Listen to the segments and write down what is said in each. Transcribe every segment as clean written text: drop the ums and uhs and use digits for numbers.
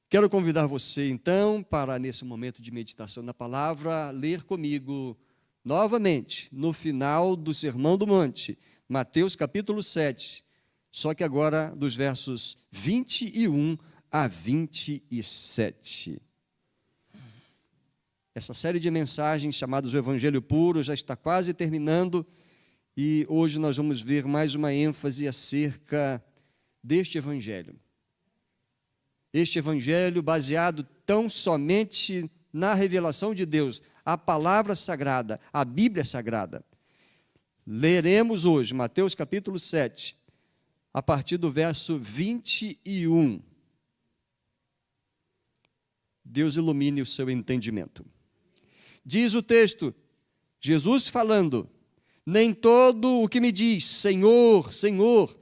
Quero convidar você, então, para, nesse momento de meditação na palavra, ler comigo, novamente, no final do Sermão do Monte, Mateus capítulo 7, só que agora dos versos 21 a 27. Essa série de mensagens chamadas o Evangelho Puro já está quase terminando e hoje nós vamos ver mais uma ênfase acerca deste Evangelho. Este Evangelho baseado tão somente na revelação de Deus, a palavra sagrada, a Bíblia sagrada. Leremos hoje Mateus capítulo 7, a partir do verso 21. Deus ilumine o seu entendimento. Diz o texto, Jesus falando: nem todo o que me diz, Senhor, Senhor,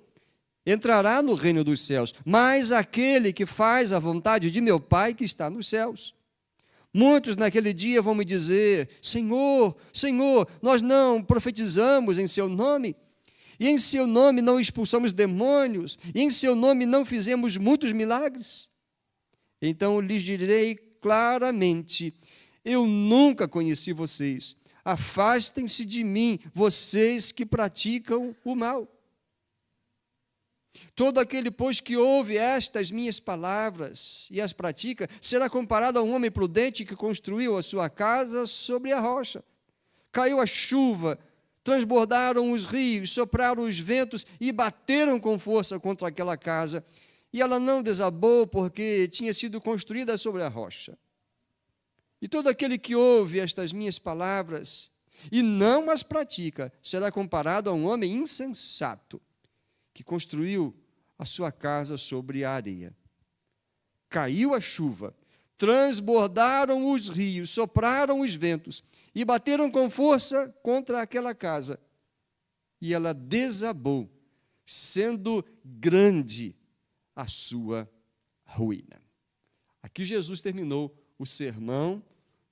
entrará no reino dos céus, mas aquele que faz a vontade de meu Pai que está nos céus. Muitos naquele dia vão me dizer: Senhor, Senhor, nós não profetizamos em seu nome, e em seu nome não expulsamos demônios, e em seu nome não fizemos muitos milagres. Então lhes direi claramente: eu nunca conheci vocês, afastem-se de mim, vocês que praticam o mal. Todo aquele, pois, que ouve estas minhas palavras e as pratica, será comparado a um homem prudente que construiu a sua casa sobre a rocha. Caiu a chuva, transbordaram os rios, sopraram os ventos e bateram com força contra aquela casa. E ela não desabou porque tinha sido construída sobre a rocha. E todo aquele que ouve estas minhas palavras e não as pratica, será comparado a um homem insensato, que construiu a sua casa sobre a areia. Caiu a chuva, transbordaram os rios, sopraram os ventos e bateram com força contra aquela casa. E ela desabou, sendo grande a sua ruína. Aqui Jesus terminou o sermão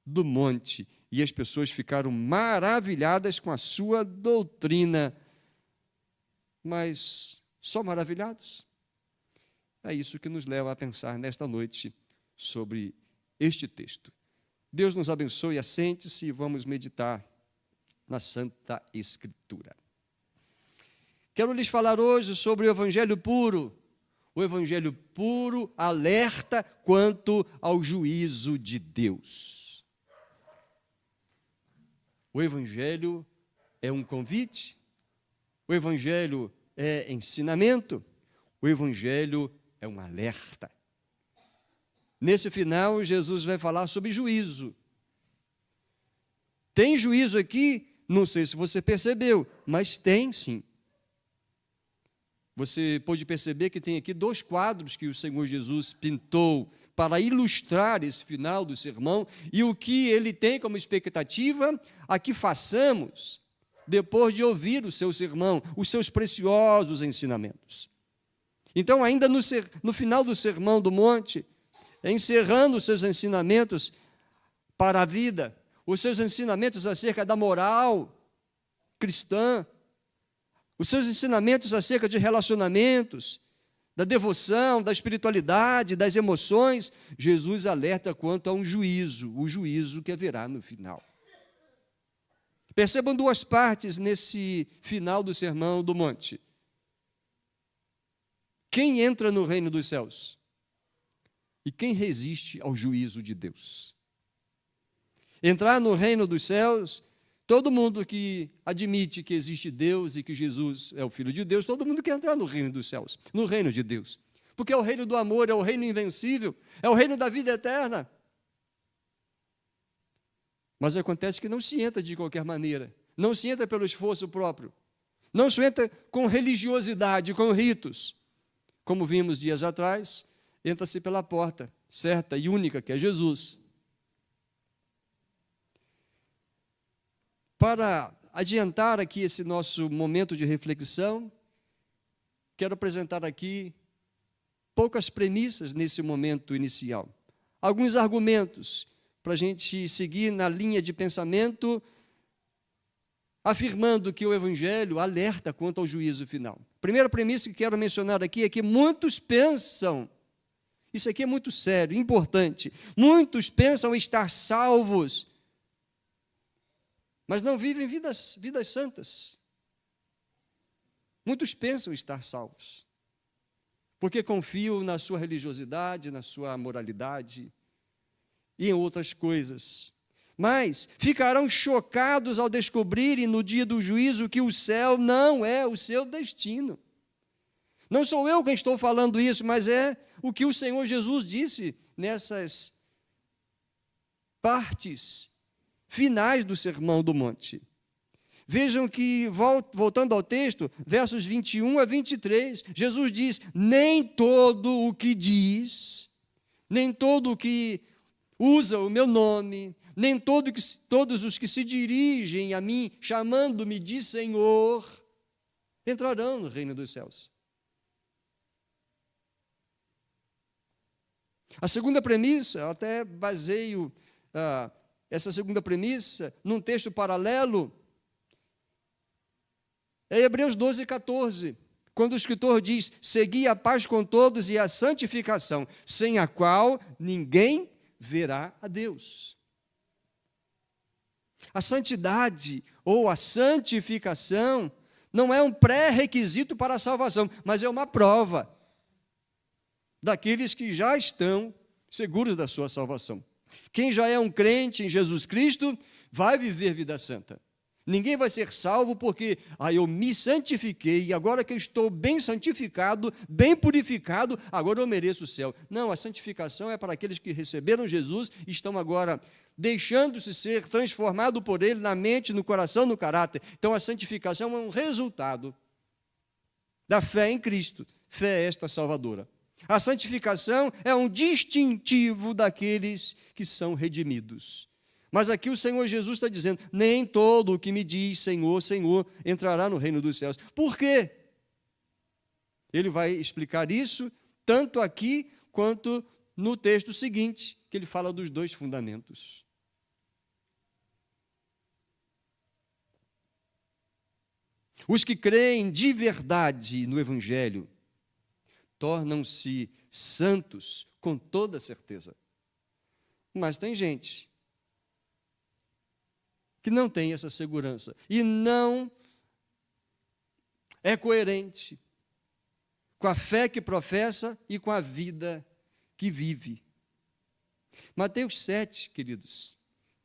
do monte e as pessoas ficaram maravilhadas com a sua doutrina. Mas só maravilhados? É isso que nos leva a pensar nesta noite sobre este texto. Deus nos abençoe, assente-se e vamos meditar na Santa Escritura. Quero lhes falar hoje sobre o Evangelho puro. O Evangelho puro alerta quanto ao juízo de Deus. O Evangelho é um convite. O Evangelho é ensinamento, o Evangelho é um alerta. Nesse final, Jesus vai falar sobre juízo. Tem juízo aqui? Não sei se você percebeu, mas tem sim. Você pode perceber que tem aqui dois quadros que o Senhor Jesus pintou para ilustrar esse final do sermão e o que ele tem como expectativa a que façamos depois de ouvir o seu sermão, os seus preciosos ensinamentos. Então, ainda no final do Sermão do Monte, encerrando os seus ensinamentos para a vida, os seus ensinamentos acerca da moral cristã, os seus ensinamentos acerca de relacionamentos, da devoção, da espiritualidade, das emoções, Jesus alerta quanto a um juízo, o juízo que haverá no final. Percebam duas partes nesse final do Sermão do Monte. Quem entra no reino dos céus? E quem resiste ao juízo de Deus? Entrar no reino dos céus, todo mundo que admite que existe Deus e que Jesus é o Filho de Deus, todo mundo quer entrar no reino dos céus, no reino de Deus. Porque é o reino do amor, é o reino invencível, é o reino da vida eterna. Mas acontece que não se entra de qualquer maneira, não se entra pelo esforço próprio, não se entra com religiosidade, com ritos. Como vimos dias atrás, entra-se pela porta certa e única, que é Jesus. Para adiantar aqui esse nosso momento de reflexão, quero apresentar aqui poucas premissas nesse momento inicial. Alguns argumentos para a gente seguir na linha de pensamento, afirmando que o Evangelho alerta quanto ao juízo final. Primeira premissa que quero mencionar aqui é que muitos pensam Isso aqui é muito sério, importante. Muitos pensam estar salvos, mas não vivem vidas santas. Muitos pensam estar salvos, porque confiam na sua religiosidade, na sua moralidade e em outras coisas. Mas ficarão chocados ao descobrirem no dia do juízo que o céu não é o seu destino. Não sou eu quem estou falando isso, mas é o que o Senhor Jesus disse nessas partes finais do Sermão do Monte. Vejam que, voltando ao texto, versos 21 a 23, Jesus diz: nem todo o que diz, nem todo o que usa o meu nome, nem todos os que se dirigem a mim, chamando-me de Senhor, entrarão no reino dos céus. A segunda premissa, eu até baseio essa segunda premissa num texto paralelo, é Hebreus 12, 14, quando o escritor diz: segui a paz com todos e a santificação, sem a qual ninguém verá a Deus. A santidade ou a santificação não é um pré-requisito para a salvação, mas é uma prova daqueles que já estão seguros da sua salvação. Quem já é um crente em Jesus Cristo vai viver vida santa. Ninguém vai ser salvo porque eu me santifiquei e agora que eu estou bem santificado, bem purificado, agora eu mereço o céu. Não, a santificação é para aqueles que receberam Jesus e estão agora deixando-se ser transformado por Ele na mente, no coração, no caráter. Então a santificação é um resultado da fé em Cristo, fé esta salvadora. A santificação é um distintivo daqueles que são redimidos. Mas aqui o Senhor Jesus está dizendo: nem todo o que me diz Senhor, Senhor, entrará no reino dos céus. Por quê? Ele vai explicar isso tanto aqui quanto no texto seguinte, que ele fala dos dois fundamentos. Os que creem de verdade no Evangelho tornam-se santos com toda certeza. Mas tem gente que não tem essa segurança e não é coerente com a fé que professa e com a vida que vive. Mateus 7, queridos,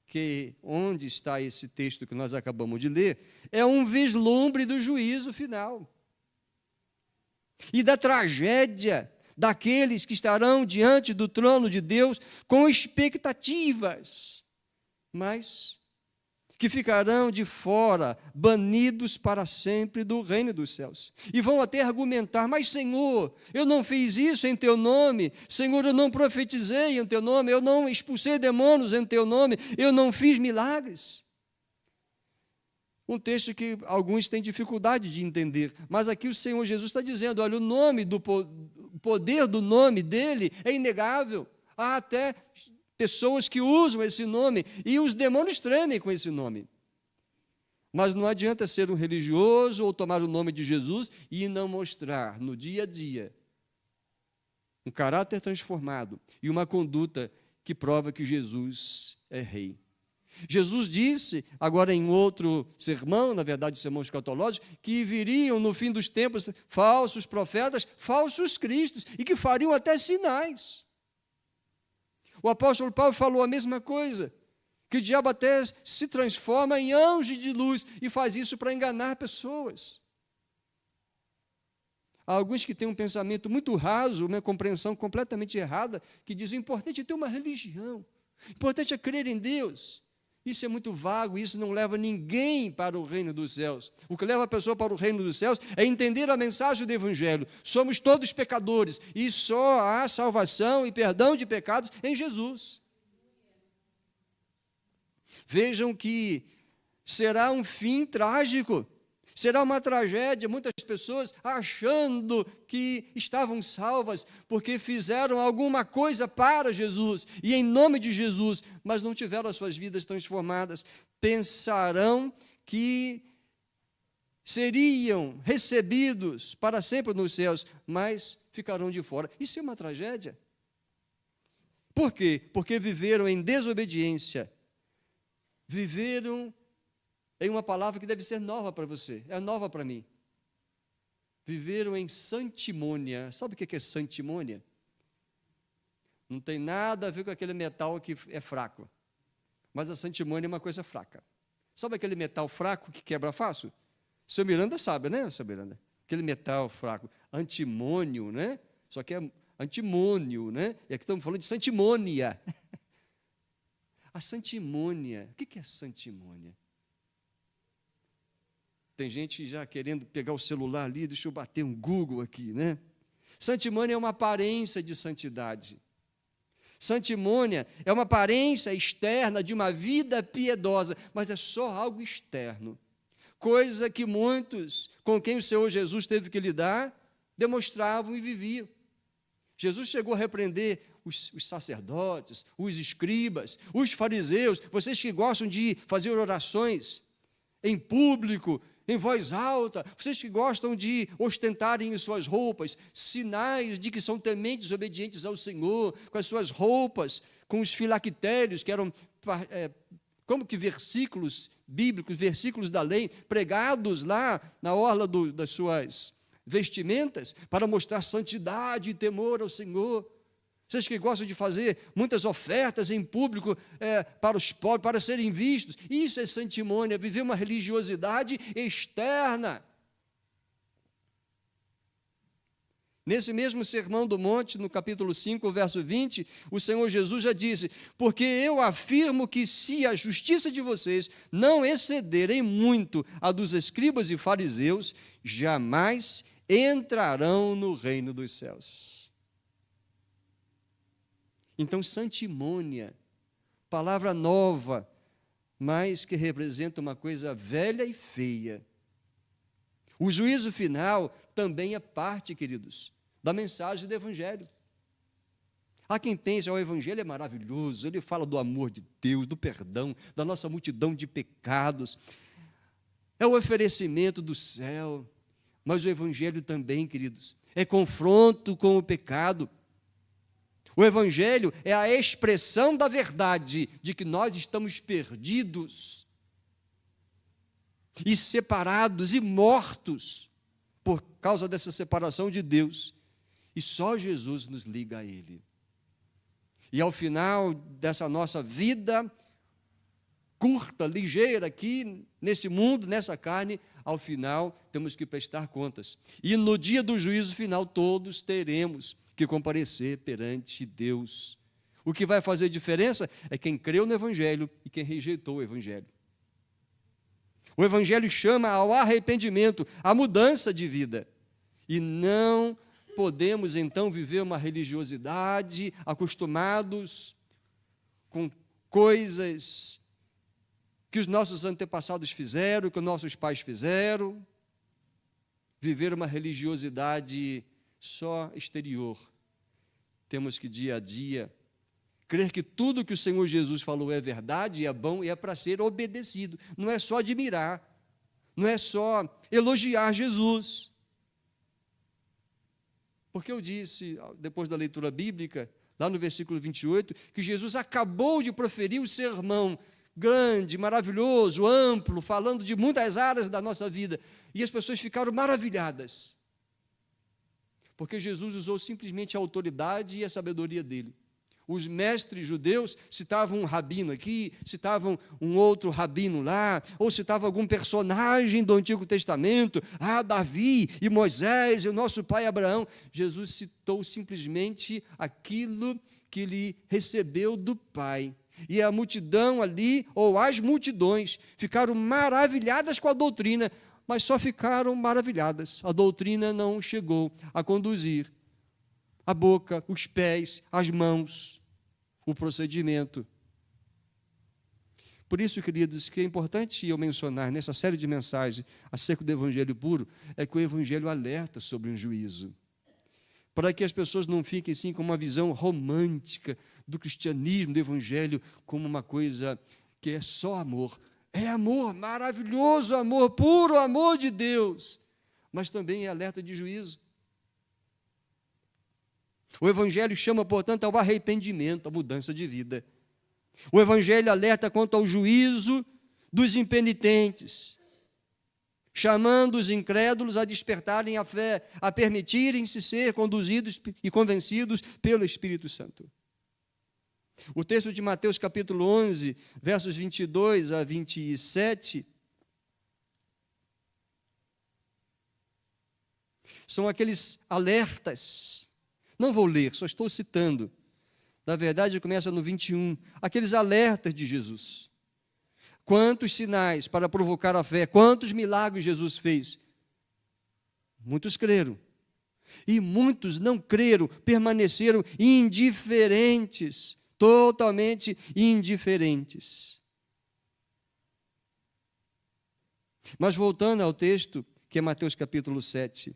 que onde está esse texto que nós acabamos de ler, é um vislumbre do juízo final e da tragédia daqueles que estarão diante do trono de Deus com expectativas, mas que ficarão de fora, banidos para sempre do reino dos céus. E vão até argumentar: mas Senhor, eu não fiz isso em Teu nome, Senhor, eu não profetizei em Teu nome, eu não expulsei demônios em Teu nome, eu não fiz milagres. Um texto que alguns têm dificuldade de entender, mas aqui o Senhor Jesus está dizendo: olha, o poder do nome dEle é inegável. Há até pessoas que usam esse nome e os demônios tremem com esse nome. Mas não adianta ser um religioso ou tomar o nome de Jesus e não mostrar no dia a dia um caráter transformado e uma conduta que prova que Jesus é rei. Jesus disse, agora em outro sermão, na verdade o sermão escatológico, que viriam no fim dos tempos falsos profetas, falsos cristos, e que fariam até sinais. O apóstolo Paulo falou a mesma coisa, que o diabo até se transforma em anjo de luz e faz isso para enganar pessoas. Há alguns que têm um pensamento muito raso, uma compreensão completamente errada, que dizem: o importante é ter uma religião, o importante é crer em Deus. Isso é muito vago, isso não leva ninguém para o reino dos céus. O que leva a pessoa para o reino dos céus é entender a mensagem do Evangelho. Somos todos pecadores e só há salvação e perdão de pecados em Jesus. Vejam que será um fim trágico, será uma tragédia, muitas pessoas achando que estavam salvas porque fizeram alguma coisa para Jesus e em nome de Jesus, mas não tiveram as suas vidas transformadas. Pensarão que seriam recebidos para sempre nos céus, mas ficarão de fora. Isso é uma tragédia. Por quê? Porque viveram em desobediência. Viveram em uma palavra que deve ser nova para você, é nova para mim. Viveram em santimônia. Sabe o que é santimônia? Não tem nada a ver com aquele metal que é fraco. Mas a santimônia é uma coisa fraca. Sabe aquele metal fraco que quebra fácil? Seu Miranda sabe, né, seu Miranda? Aquele metal fraco. Antimônio, né? Só que é antimônio, né? E aqui estamos falando de santimônia. A santimônia. O que é santimônia? Tem gente já querendo pegar o celular ali, deixa eu bater um Google aqui, né? Santimônia é uma aparência de santidade. Santimônia é uma aparência externa de uma vida piedosa, mas é só algo externo. Coisa que muitos com quem o Senhor Jesus teve que lidar, demonstravam e viviam. Jesus chegou a repreender os sacerdotes, os escribas, os fariseus, vocês que gostam de fazer orações em público, em voz alta, vocês que gostam de ostentarem em suas roupas sinais de que são tementes, obedientes ao Senhor, com as suas roupas, com os filactérios, que eram como que versículos bíblicos, versículos da lei, pregados lá na orla das suas vestimentas, para mostrar santidade e temor ao Senhor. Vocês que gostam de fazer muitas ofertas em público para os pobres, para serem vistos, isso é santimônia, viver uma religiosidade externa. Nesse mesmo Sermão do Monte, no capítulo 5, verso 20, o Senhor Jesus já disse: porque eu afirmo que se a justiça de vocês não excederem muito a dos escribas e fariseus, jamais entrarão no reino dos céus. Então, santimônia, palavra nova, mas que representa uma coisa velha e feia. O juízo final também é parte, queridos, da mensagem do Evangelho. Há quem pense, o Evangelho é maravilhoso, ele fala do amor de Deus, do perdão, da nossa multidão de pecados, é o oferecimento do céu, mas o Evangelho também, queridos, é confronto com o pecado. O Evangelho é a expressão da verdade de que nós estamos perdidos e separados e mortos por causa dessa separação de Deus. E só Jesus nos liga a Ele. E ao final dessa nossa vida curta, ligeira aqui nesse mundo, nessa carne, ao final temos que prestar contas. E no dia do juízo final todos teremos que comparecer perante Deus. O que vai fazer diferença é quem creu no Evangelho e quem rejeitou o Evangelho. O Evangelho chama ao arrependimento, à mudança de vida. E não podemos, então, viver uma religiosidade, acostumados com coisas que os nossos antepassados fizeram, que os nossos pais fizeram. Viver uma religiosidade só exterior. Temos que, dia a dia, crer que tudo que o Senhor Jesus falou é verdade, é bom e é para ser obedecido. Não é só admirar, não é só elogiar Jesus. Porque eu disse, depois da leitura bíblica, lá no versículo 28, que Jesus acabou de proferir o sermão grande, maravilhoso, amplo, falando de muitas áreas da nossa vida, e as pessoas ficaram maravilhadas. Porque Jesus usou simplesmente a autoridade e a sabedoria dele. Os mestres judeus citavam um rabino aqui, citavam um outro rabino lá, ou citavam algum personagem do Antigo Testamento, Davi e Moisés e o nosso pai Abraão. Jesus citou simplesmente aquilo que ele recebeu do Pai. E a multidão ali, ou as multidões, ficaram maravilhadas com a doutrina, mas só ficaram maravilhadas. A doutrina não chegou a conduzir a boca, os pés, as mãos, o procedimento. Por isso, queridos, que é importante eu mencionar nessa série de mensagens acerca do Evangelho puro, é que o Evangelho alerta sobre um juízo. Para que as pessoas não fiquem assim com uma visão romântica do cristianismo, do Evangelho, como uma coisa que é só amor. É amor, maravilhoso amor, puro amor de Deus, mas também é alerta de juízo. O Evangelho chama, portanto, ao arrependimento, à mudança de vida. O Evangelho alerta quanto ao juízo dos impenitentes, chamando os incrédulos a despertarem a fé, a permitirem-se ser conduzidos e convencidos pelo Espírito Santo. O texto de Mateus capítulo 11, versos 22 a 27, são aqueles alertas. Não vou ler, só estou citando. Na verdade, começa no 21, aqueles alertas de Jesus. Quantos sinais para provocar a fé, quantos milagres Jesus fez. Muitos creram. E muitos não creram, permaneceram indiferentes, totalmente indiferentes. Mas voltando ao texto, que é Mateus capítulo 7,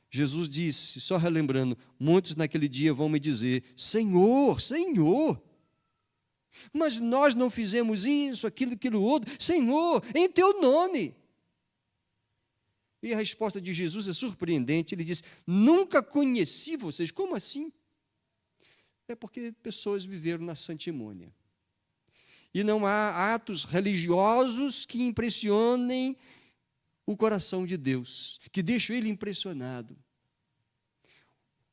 Jesus disse, só relembrando, muitos naquele dia vão me dizer, Senhor, Senhor, mas nós não fizemos isso, aquilo outro, Senhor, em teu nome. E a resposta de Jesus é surpreendente, ele diz, nunca conheci vocês, como assim? É porque pessoas viveram na santimônia. E não há atos religiosos que impressionem o coração de Deus, que deixam ele impressionado.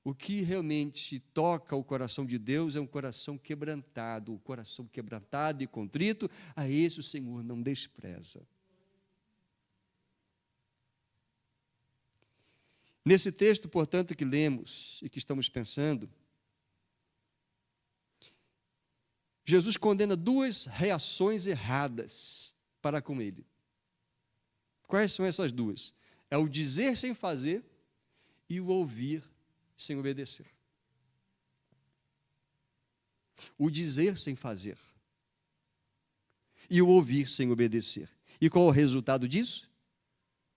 O que realmente toca o coração de Deus é um coração quebrantado, o coração quebrantado e contrito, a esse o Senhor não despreza. Nesse texto, portanto, que lemos e que estamos pensando, Jesus condena duas reações erradas para com ele. Quais são essas duas? É o dizer sem fazer e o ouvir sem obedecer. O dizer sem fazer e o ouvir sem obedecer. E qual é o resultado disso?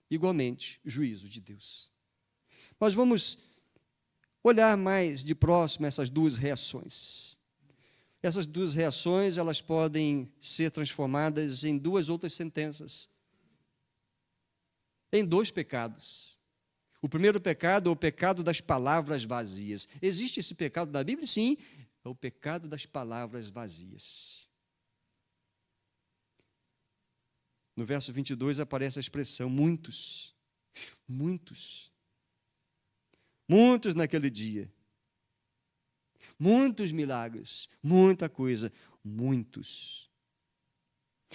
Igualmente, juízo de Deus. Nós vamos olhar mais de próximo essas duas reações. Essas duas reações, elas podem ser transformadas em duas outras sentenças. Em dois pecados. O primeiro pecado é o pecado das palavras vazias. Existe esse pecado na Bíblia? Sim, é o pecado das palavras vazias. No verso 22 aparece a expressão muitos. Muitos. Muitos naquele dia. Muitos milagres, muita coisa, muitos.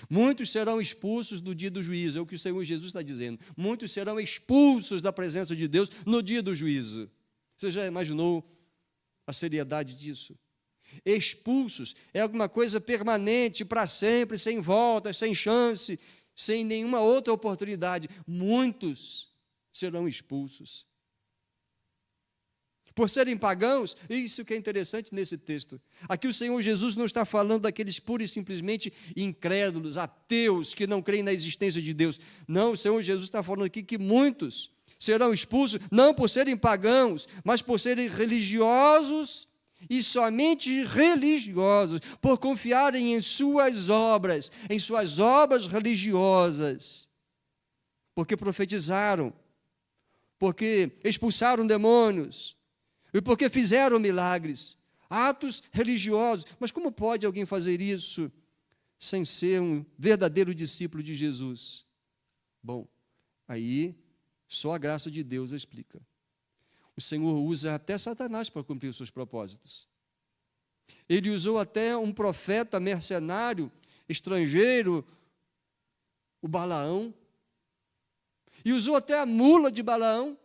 Muitos serão expulsos do dia do juízo, é o que o Senhor Jesus está dizendo. Muitos serão expulsos da presença de Deus no dia do juízo. Você já imaginou a seriedade disso? Expulsos é alguma coisa permanente, para sempre, sem volta, sem chance, sem nenhuma outra oportunidade. Muitos serão expulsos. Por serem pagãos, isso que é interessante nesse texto. Aqui o Senhor Jesus não está falando daqueles pura e simplesmente incrédulos, ateus, que não creem na existência de Deus. Não, o Senhor Jesus está falando aqui que muitos serão expulsos, não por serem pagãos, mas por serem religiosos e somente religiosos, por confiarem em suas obras religiosas, porque profetizaram, porque expulsaram demônios, e porque fizeram milagres, atos religiosos. Mas como pode alguém fazer isso sem ser um verdadeiro discípulo de Jesus? Bom, aí só a graça de Deus explica. O Senhor usa até Satanás para cumprir os seus propósitos. Ele usou até um profeta mercenário, estrangeiro, o Balaão, e usou até a mula de Balaão.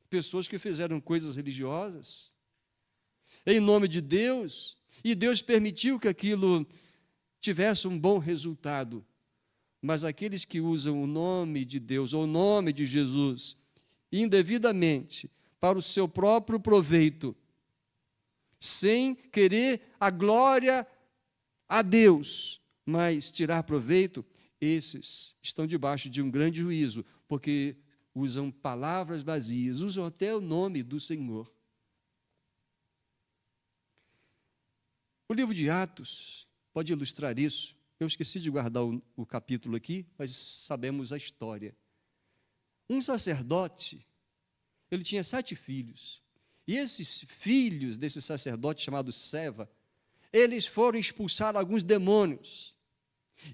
Pessoas que fizeram coisas religiosas em nome de Deus, e Deus permitiu que aquilo tivesse um bom resultado. Mas aqueles que usam o nome de Deus ou o nome de Jesus indevidamente para o seu próprio proveito, sem querer a glória a Deus, mas tirar proveito, esses estão debaixo de um grande juízo, porque usam palavras vazias, usam até o nome do Senhor. O livro de Atos pode ilustrar isso. Eu esqueci de guardar o capítulo aqui, mas sabemos a história. Um sacerdote, ele tinha 7 filhos. E esses filhos desse sacerdote chamado Seva, eles foram expulsar alguns demônios.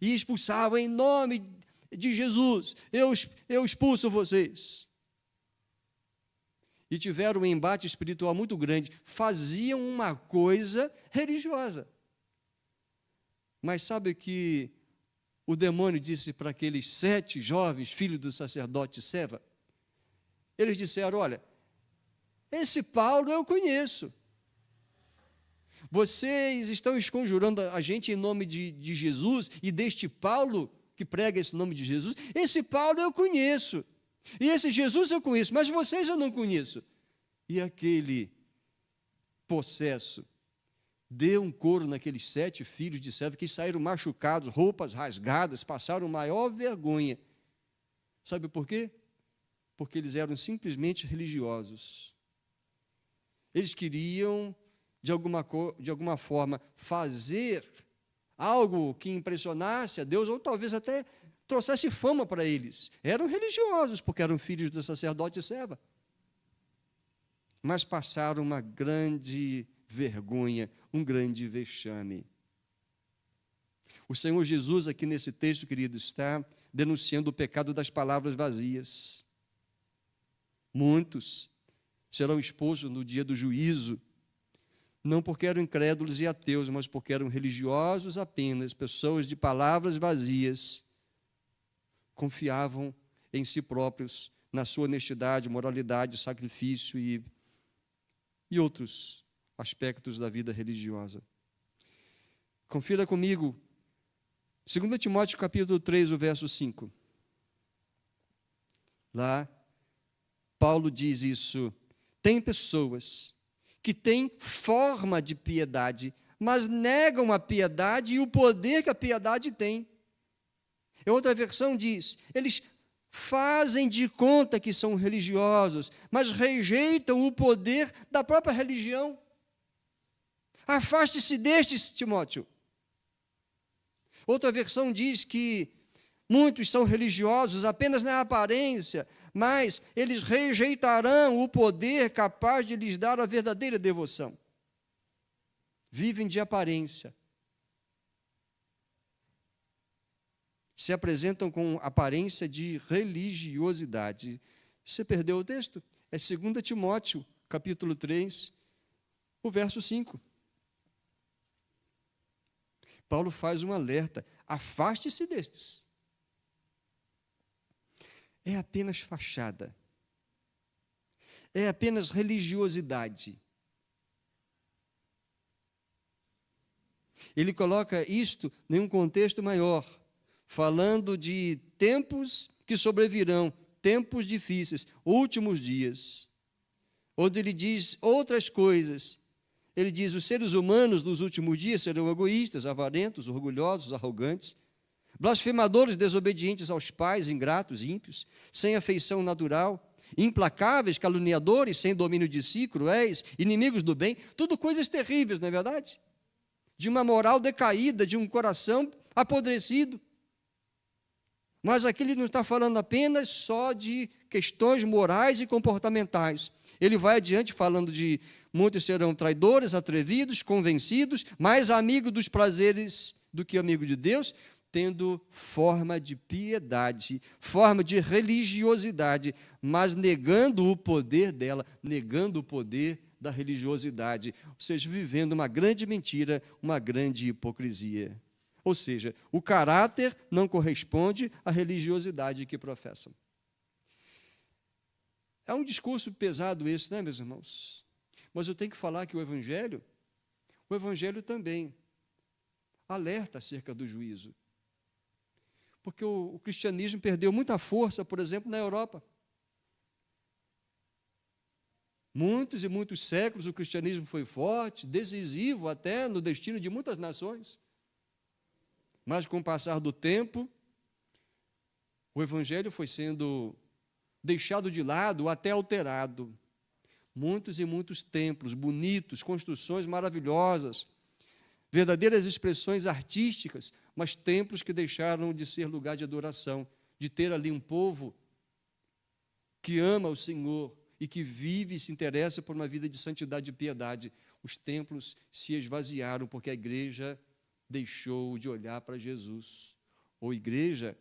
E expulsavam em nome de Jesus. Eu expulso vocês. E tiveram um embate espiritual muito grande. Faziam uma coisa religiosa. Mas sabe o que o demônio disse para aqueles 7 jovens, filhos do sacerdote Seva? Eles disseram, olha, esse Paulo eu conheço. Vocês estão esconjurando a gente em nome de Jesus e deste Paulo que prega esse nome de Jesus. Esse Paulo eu conheço. E esse Jesus eu conheço, mas vocês eu não conheço. E aquele possesso deu um couro naqueles 7 filhos de Seva que saíram machucados, roupas rasgadas, passaram maior vergonha. Sabe por quê? Porque eles eram simplesmente religiosos. Eles queriam, de alguma forma, fazer algo que impressionasse a Deus, ou talvez até trouxesse fama para eles. Eram religiosos, porque eram filhos do sacerdote Seva. Mas passaram uma grande vergonha, um grande vexame. O Senhor Jesus, aqui nesse texto, querido, está denunciando o pecado das palavras vazias. Muitos serão expostos no dia do juízo, não porque eram incrédulos e ateus, mas porque eram religiosos apenas, pessoas de palavras vazias, confiavam em si próprios, na sua honestidade, moralidade, sacrifício e outros aspectos da vida religiosa. Confira comigo, 2 Timóteo capítulo 3, o verso 5. Lá, Paulo diz isso: tem pessoas que têm forma de piedade, mas negam a piedade e o poder que a piedade tem. Em outra versão diz, eles fazem de conta que são religiosos, mas rejeitam o poder da própria religião. Afaste-se destes, Timóteo. Outra versão diz que muitos são religiosos apenas na aparência, mas eles rejeitarão o poder capaz de lhes dar a verdadeira devoção. Vivem de aparência. Se apresentam com aparência de religiosidade. Você perdeu o texto? É 2 Timóteo, capítulo 3, o verso 5. Paulo faz um alerta: afaste-se destes. É apenas fachada. É apenas religiosidade. Ele coloca isto em um contexto maior, falando de tempos que sobrevirão, tempos difíceis, últimos dias, onde ele diz outras coisas. Ele diz, os seres humanos dos últimos dias serão egoístas, avarentos, orgulhosos, arrogantes, blasfemadores, desobedientes aos pais, ingratos, ímpios, sem afeição natural, implacáveis, caluniadores, sem domínio de si, cruéis, inimigos do bem, tudo coisas terríveis, não é verdade? De uma moral decaída, de um coração apodrecido. Mas aqui ele não está falando apenas só de questões morais e comportamentais. Ele vai adiante falando de muitos serão traidores, atrevidos, convencidos, mais amigos dos prazeres do que amigo de Deus, tendo forma de piedade, forma de religiosidade, mas negando o poder dela, negando o poder da religiosidade, ou seja, vivendo uma grande mentira, uma grande hipocrisia. Ou seja, o caráter não corresponde à religiosidade que professam. É um discurso pesado esse, né, meus irmãos? Mas eu tenho que falar que o Evangelho também alerta acerca do juízo. Porque o cristianismo perdeu muita força, por exemplo, na Europa. Muitos e muitos séculos o cristianismo foi forte, decisivo até no destino de muitas nações. Mas com o passar do tempo, o Evangelho foi sendo deixado de lado, até alterado. Muitos e muitos templos bonitos, construções maravilhosas, verdadeiras expressões artísticas, mas templos que deixaram de ser lugar de adoração, de ter ali um povo que ama o Senhor e que vive e se interessa por uma vida de santidade e piedade, os templos se esvaziaram porque a igreja deixou de olhar para Jesus. Ou igreja,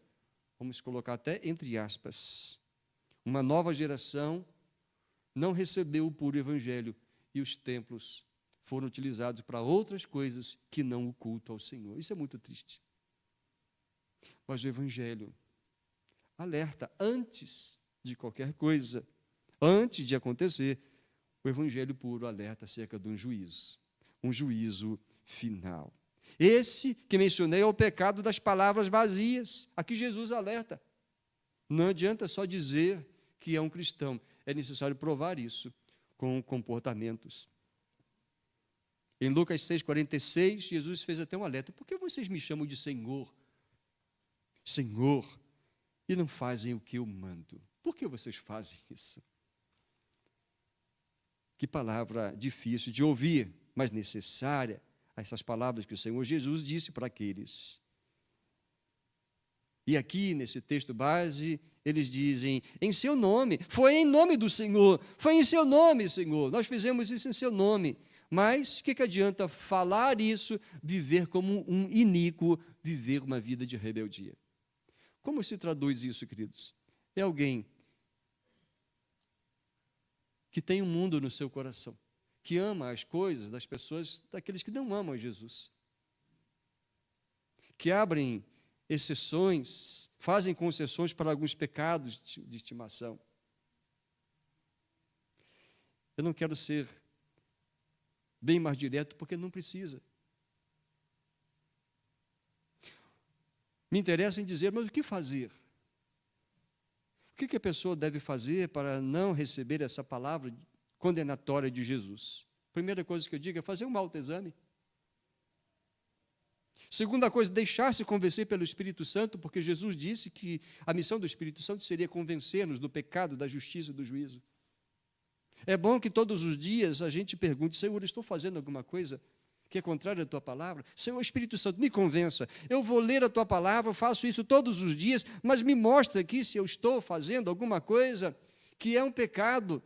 vamos colocar até entre aspas, uma nova geração não recebeu o puro evangelho e os templos foram utilizados para outras coisas que não o culto ao Senhor. Isso é muito triste. Mas o evangelho alerta antes de qualquer coisa, antes de acontecer, o evangelho puro alerta acerca de um juízo final. Esse que mencionei é o pecado das palavras vazias. Aqui Jesus alerta. Não adianta só dizer que é um cristão, é necessário provar isso com comportamentos. Em Lucas 6,46, Jesus fez até um alerta: por que vocês me chamam de Senhor, Senhor, e não fazem o que eu mando? Por que vocês fazem isso? Que palavra difícil de ouvir, mas necessária, essas palavras que o Senhor Jesus disse para aqueles. E aqui, nesse texto base, eles dizem, em seu nome, foi em nome do Senhor, foi em seu nome, Senhor, nós fizemos isso em seu nome. Mas o que adianta falar isso, viver como um iníquo, viver uma vida de rebeldia? Como se traduz isso, queridos? É alguém que tem um mundo no seu coração, que ama as coisas das pessoas, daqueles que não amam a Jesus, que abrem exceções, fazem concessões para alguns pecados de estimação. Eu não quero ser bem mais direto, porque não precisa. Me interessa em dizer, mas o que fazer? O que a pessoa deve fazer para não receber essa palavra condenatória de Jesus? Primeira coisa que eu digo é fazer um autoexame. Segunda coisa, deixar-se convencer pelo Espírito Santo, porque Jesus disse que a missão do Espírito Santo seria convencer-nos do pecado, da justiça e do juízo. É bom que todos os dias a gente pergunte, Senhor, estou fazendo alguma coisa que é contrária à tua palavra? Senhor, Espírito Santo, me convença. Eu vou ler a tua palavra, faço isso todos os dias, mas me mostra aqui se eu estou fazendo alguma coisa que é um pecado.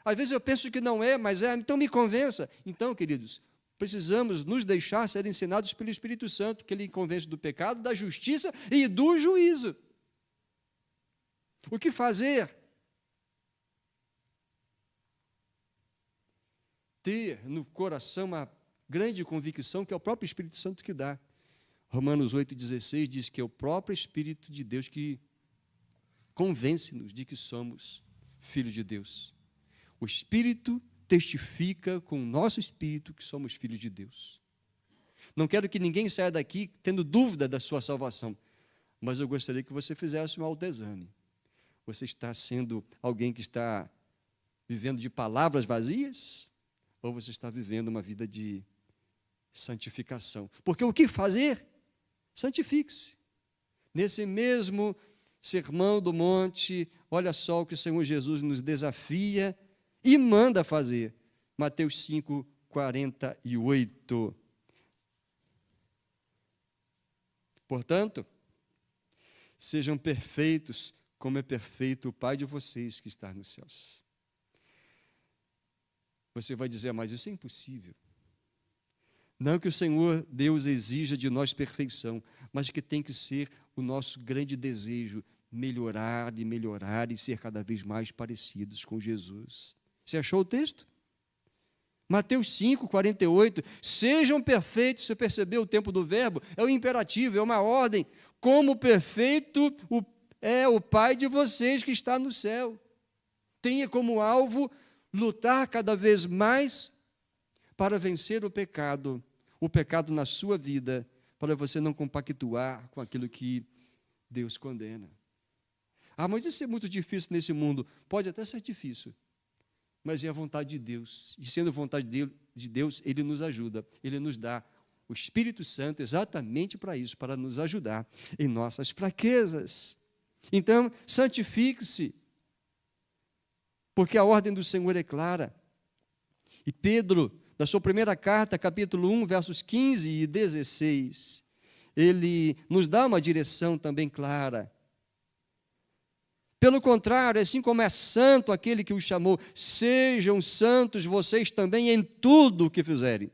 Às vezes eu penso que não é, mas é, então me convença. Então, queridos, precisamos nos deixar ser ensinados pelo Espírito Santo, que Ele convence do pecado, da justiça e do juízo. O que fazer? Ter no coração uma grande convicção que é o próprio Espírito Santo que dá. Romanos 8,16 diz que é o próprio Espírito de Deus que convence-nos de que somos filhos de Deus. O Espírito testifica com o nosso espírito que somos filhos de Deus. Não quero que ninguém saia daqui tendo dúvida da sua salvação, mas eu gostaria que você fizesse um autoexame. Você está sendo alguém que está vivendo de palavras vazias? Ou você está vivendo uma vida de santificação? Porque o que fazer? Santifique-se. Nesse mesmo sermão do monte, olha só o que o Senhor Jesus nos desafia e manda fazer. Mateus 5:48. Portanto, sejam perfeitos, como é perfeito o Pai de vocês que está nos céus. Você vai dizer, mas isso é impossível. Não que o Senhor Deus exija de nós perfeição, mas que tem que ser o nosso grande desejo, melhorar e ser cada vez mais parecidos com Jesus. Você achou o texto? Mateus 5:48, sejam perfeitos. Você percebeu o tempo do verbo? É o imperativo, é uma ordem. Como perfeito é o Pai de vocês que está no céu. Tenha como alvo lutar cada vez mais para vencer o pecado na sua vida, para você não compactuar com aquilo que Deus condena. Ah, mas isso é muito difícil nesse mundo. Pode até ser difícil, mas é a vontade de Deus. E sendo a vontade de Deus, Ele nos ajuda, Ele nos dá o Espírito Santo exatamente para isso, para nos ajudar em nossas fraquezas. Então, santifique-se, porque a ordem do Senhor é clara. E Pedro, na sua primeira carta, capítulo 1, versos 15 e 16, ele nos dá uma direção também clara. Pelo contrário, assim como é santo aquele que os chamou, sejam santos vocês também em tudo o que fizerem.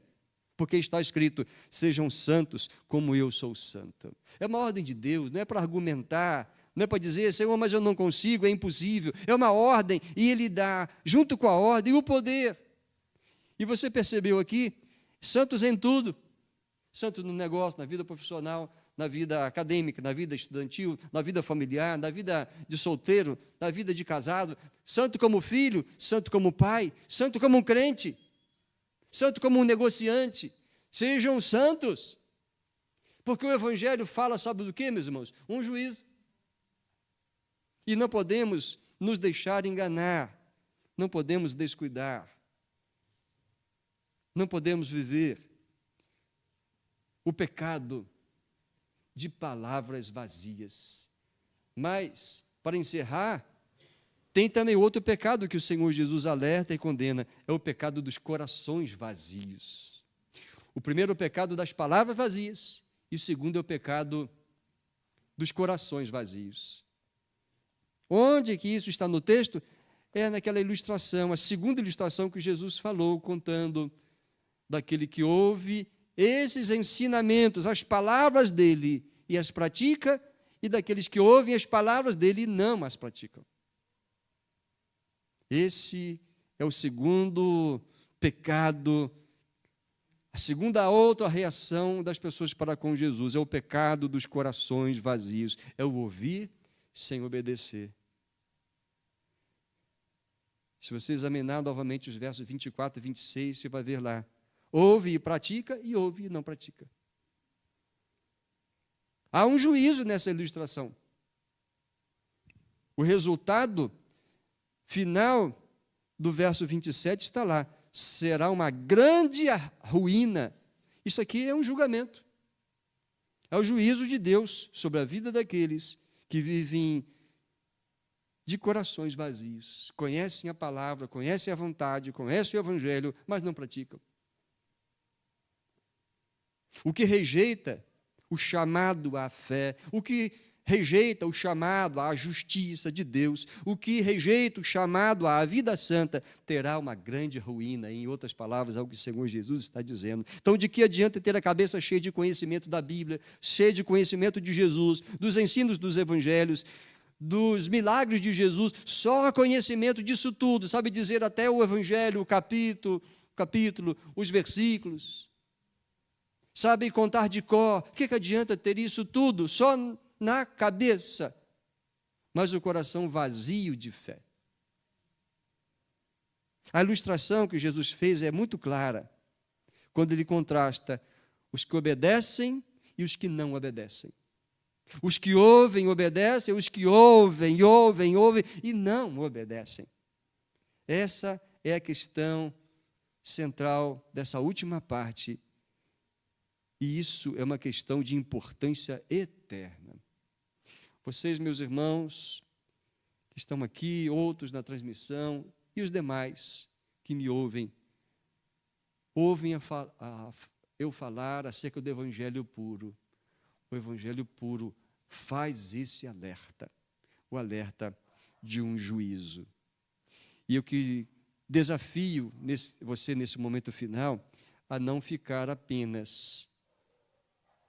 Porque está escrito, sejam santos como eu sou santo. É uma ordem de Deus, não é para argumentar, não é para dizer, Senhor, mas eu não consigo, é impossível. É uma ordem e Ele dá, junto com a ordem, o poder. E você percebeu aqui, santos em tudo. Santo no negócio, na vida profissional, na vida acadêmica, na vida estudantil, na vida familiar, na vida de solteiro, na vida de casado. Santo como filho, santo como pai, santo como um crente, santo como um negociante. Sejam santos. Porque o Evangelho fala, sabe do que, meus irmãos? Um juízo. E não podemos nos deixar enganar, não podemos descuidar, não podemos viver o pecado de palavras vazias. Mas, para encerrar, tem também outro pecado que o Senhor Jesus alerta e condena, é o pecado dos corações vazios. O primeiro é o pecado das palavras vazias, e o segundo é o pecado dos corações vazios. Onde que isso está no texto? É naquela ilustração, a segunda ilustração que Jesus falou, contando daquele que ouve esses ensinamentos, as palavras dele e as pratica, e daqueles que ouvem as palavras dele e não as praticam. Esse é o segundo pecado, a outra reação das pessoas para com Jesus, é o pecado dos corações vazios, é o ouvir sem obedecer. Se você examinar novamente os versos 24 e 26, você vai ver lá, ouve e pratica, e ouve e não pratica. Há um juízo nessa ilustração. O resultado final do verso 27 está lá. Será uma grande ruína. Isso aqui é um julgamento. É o juízo de Deus sobre a vida daqueles que vivem de corações vazios. Conhecem a palavra, conhecem a vontade, conhecem o Evangelho, mas não praticam. O que rejeita o chamado à fé, o que rejeita o chamado à justiça de Deus, o que rejeita o chamado à vida santa, terá uma grande ruína. Em outras palavras, é o que o Senhor Jesus está dizendo. Então, de que adianta ter a cabeça cheia de conhecimento da Bíblia, cheia de conhecimento de Jesus, dos ensinos dos evangelhos, dos milagres de Jesus, só conhecimento disso tudo, sabe dizer até o evangelho, o capítulo, os versículos, sabe contar de cor. O que adianta ter isso tudo só na cabeça, mas o coração vazio de fé? A ilustração que Jesus fez é muito clara, quando ele contrasta os que obedecem e os que não obedecem. Os que ouvem, obedecem, os que ouvem e não obedecem. Essa é a questão central dessa última parte, e isso é uma questão de importância eterna. Vocês, meus irmãos, que estão aqui, outros na transmissão, e os demais que me ouvem eu falar acerca do Evangelho puro. O Evangelho puro faz esse alerta, o alerta de um juízo. E eu que desafio você nesse momento final a não ficar apenas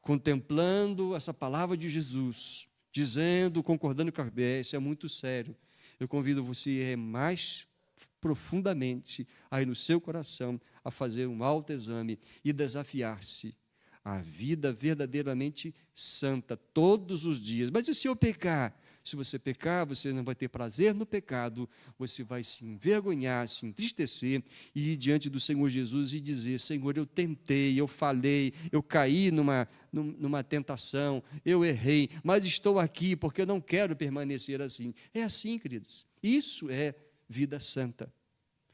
contemplando essa palavra de Jesus, dizendo, concordando com a Bíblia, isso é muito sério. Eu convido você mais profundamente aí no seu coração a fazer um autoexame e desafiar-se a vida verdadeiramente santa todos os dias. Mas e se eu pecar? Se você pecar, você não vai ter prazer no pecado, você vai se envergonhar, se entristecer e ir diante do Senhor Jesus e dizer: Senhor, eu tentei, eu falei, eu caí numa tentação, eu errei, mas estou aqui porque eu não quero permanecer assim. É assim, queridos. Isso é vida santa.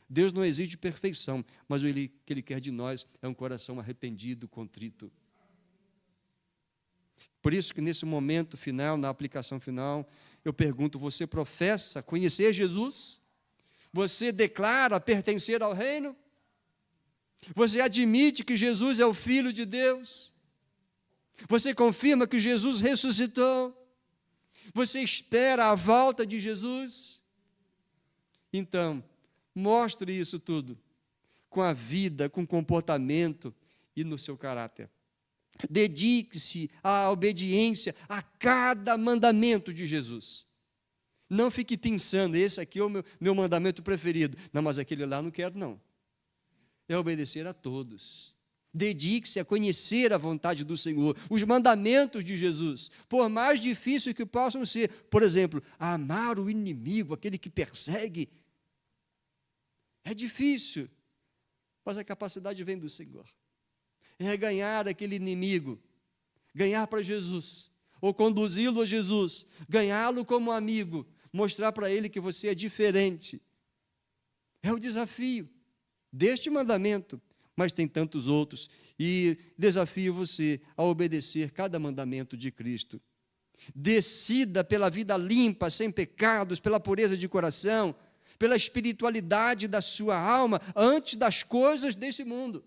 Deus não exige perfeição, mas o que Ele quer de nós é um coração arrependido, contrito. Por isso que nesse momento final, na aplicação final, eu pergunto: você professa conhecer Jesus? Você declara pertencer ao reino? Você admite que Jesus é o Filho de Deus? Você confirma que Jesus ressuscitou? Você espera a volta de Jesus? Então, mostre isso tudo com a vida, com o comportamento e no seu caráter. Dedique-se à obediência a cada mandamento de Jesus. Não fique pensando, esse aqui é o meu mandamento preferido. Não, mas aquele lá não quero, não. É obedecer a todos. Dedique-se a conhecer a vontade do Senhor, os mandamentos de Jesus, por mais difíceis que possam ser. Por exemplo, amar o inimigo, aquele que persegue. É difícil, mas a capacidade vem do Senhor. É ganhar aquele inimigo, ganhar para Jesus, ou conduzi-lo a Jesus, ganhá-lo como amigo, mostrar para ele que você é diferente. É o desafio deste mandamento, mas tem tantos outros, e desafio você a obedecer cada mandamento de Cristo. Decida pela vida limpa, sem pecados, pela pureza de coração, pela espiritualidade da sua alma, antes das coisas desse mundo.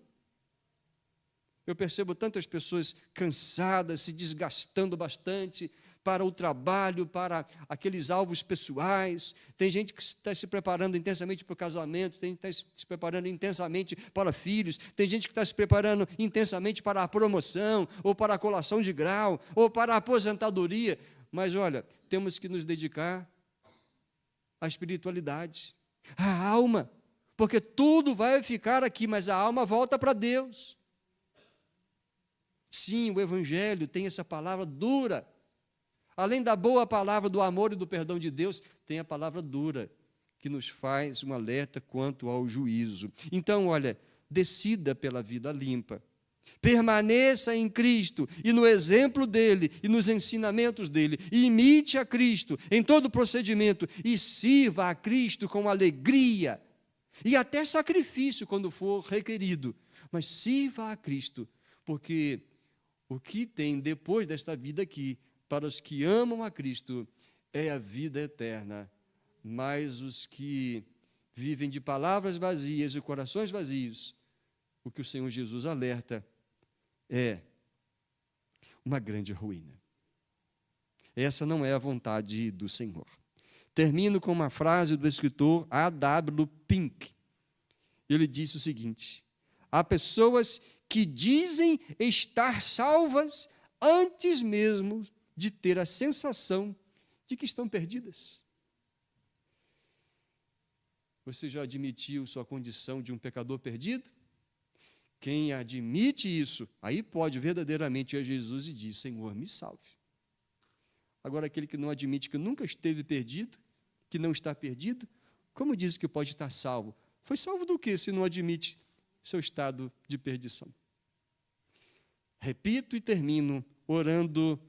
Eu percebo tantas pessoas cansadas, se desgastando bastante para o trabalho, para aqueles alvos pessoais. Tem gente que está se preparando intensamente para o casamento, tem gente que está se preparando intensamente para filhos, tem gente que está se preparando intensamente para a promoção, ou para a colação de grau, ou para a aposentadoria. Mas, olha, temos que nos dedicar à espiritualidade, à alma, porque tudo vai ficar aqui, mas a alma volta para Deus. Sim, o Evangelho tem essa palavra dura. Além da boa palavra do amor e do perdão de Deus, tem a palavra dura, que nos faz um alerta quanto ao juízo. Então, olha, decida pela vida limpa. Permaneça em Cristo e no exemplo dele e nos ensinamentos dele. Imite a Cristo em todo o procedimento e sirva a Cristo com alegria e até sacrifício quando for requerido. Mas sirva a Cristo, porque o que tem depois desta vida aqui, para os que amam a Cristo, é a vida eterna. Mas os que vivem de palavras vazias e corações vazios, o que o Senhor Jesus alerta é uma grande ruína. Essa não é a vontade do Senhor. Termino com uma frase do escritor A.W. Pink. Ele disse o seguinte: há pessoas que dizem estar salvas antes mesmo de ter a sensação de que estão perdidas. Você já admitiu sua condição de um pecador perdido? Quem admite isso, aí pode verdadeiramente ir a Jesus e diz: Senhor, me salve. Agora, aquele que não admite que nunca esteve perdido, que não está perdido, como diz que pode estar salvo? Foi salvo do quê, se não admite seu estado de perdição? Repito e termino orando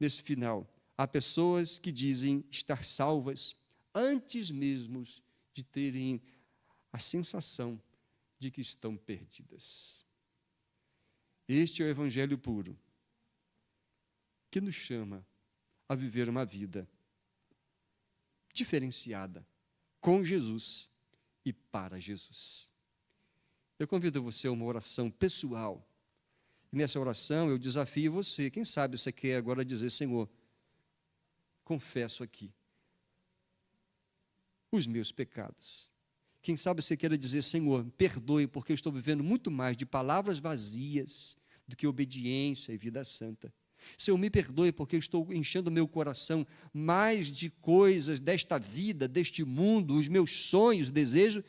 nesse final. Há pessoas que dizem estar salvas antes mesmo de terem a sensação de que estão perdidas. Este é o Evangelho puro, que nos chama a viver uma vida diferenciada, com Jesus e para Jesus. Eu convido você a uma oração pessoal. E nessa oração eu desafio você, quem sabe você quer agora dizer: Senhor, confesso aqui os meus pecados. Quem sabe você queira dizer: Senhor, perdoe, porque eu estou vivendo muito mais de palavras vazias do que obediência e vida santa. Senhor, me perdoe, porque eu estou enchendo o meu coração mais de coisas desta vida, deste mundo, os meus sonhos, desejos,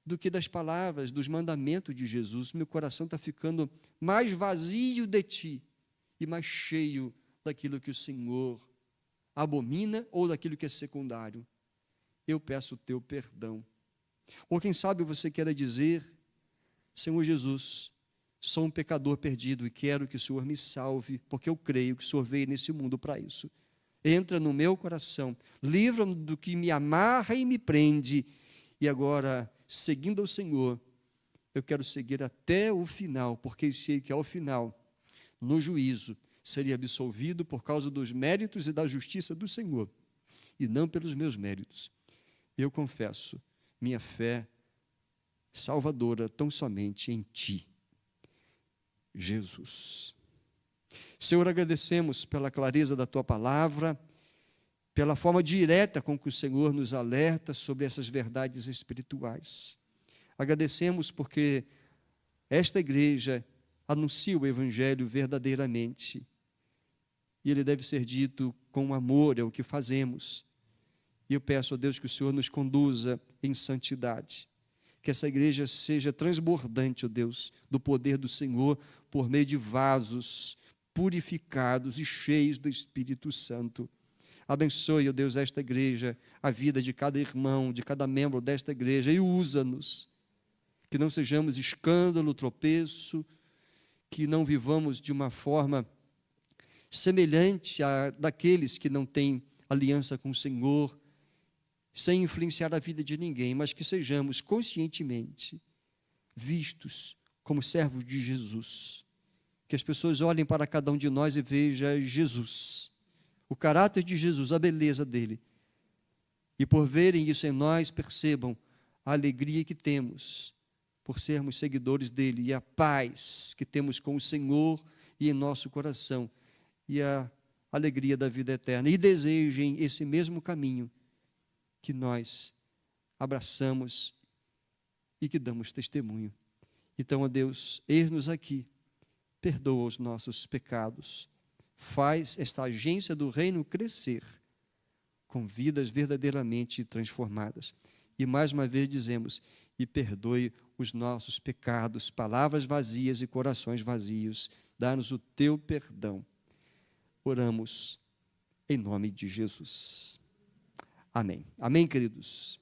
do que das palavras, dos mandamentos de Jesus. Meu coração está ficando mais vazio de Ti e mais cheio daquilo que o Senhor abomina ou daquilo que é secundário. Eu peço o Teu perdão. Ou quem sabe você queira dizer: Senhor Jesus, sou um pecador perdido e quero que o Senhor me salve, porque eu creio que o Senhor veio nesse mundo para isso. Entra no meu coração, livra-me do que me amarra e me prende, e agora, seguindo ao Senhor, eu quero seguir até o final, porque sei que ao final, no juízo, seria absolvido por causa dos méritos e da justiça do Senhor, e não pelos meus méritos. Eu confesso minha fé salvadora tão somente em Ti, Jesus. Senhor, agradecemos pela clareza da tua palavra, pela forma direta com que o Senhor nos alerta sobre essas verdades espirituais. Agradecemos porque esta igreja anuncia o Evangelho verdadeiramente. E ele deve ser dito com amor, é o que fazemos. E eu peço a Deus que o Senhor nos conduza em santidade. Que essa igreja seja transbordante, ó Deus, do poder do Senhor, por meio de vasos purificados e cheios do Espírito Santo. Abençoe, ó Deus, esta igreja, a vida de cada irmão, de cada membro desta igreja, e usa-nos. Que não sejamos escândalo, tropeço, que não vivamos de uma forma semelhante a daqueles que não têm aliança com o Senhor, sem influenciar a vida de ninguém, mas que sejamos conscientemente vistos como servos de Jesus. Que as pessoas olhem para cada um de nós e vejam Jesus, o caráter de Jesus, a beleza dele. E por verem isso em nós, percebam a alegria que temos por sermos seguidores dele e a paz que temos com o Senhor e em nosso coração e a alegria da vida eterna. E desejem esse mesmo caminho que nós abraçamos e que damos testemunho. Então, ó Deus, eis-nos aqui, perdoa os nossos pecados, faz esta agência do reino crescer com vidas verdadeiramente transformadas. E mais uma vez dizemos, e perdoe os nossos pecados, palavras vazias e corações vazios, dá-nos o teu perdão. Oramos em nome de Jesus. Amém. Amém, queridos.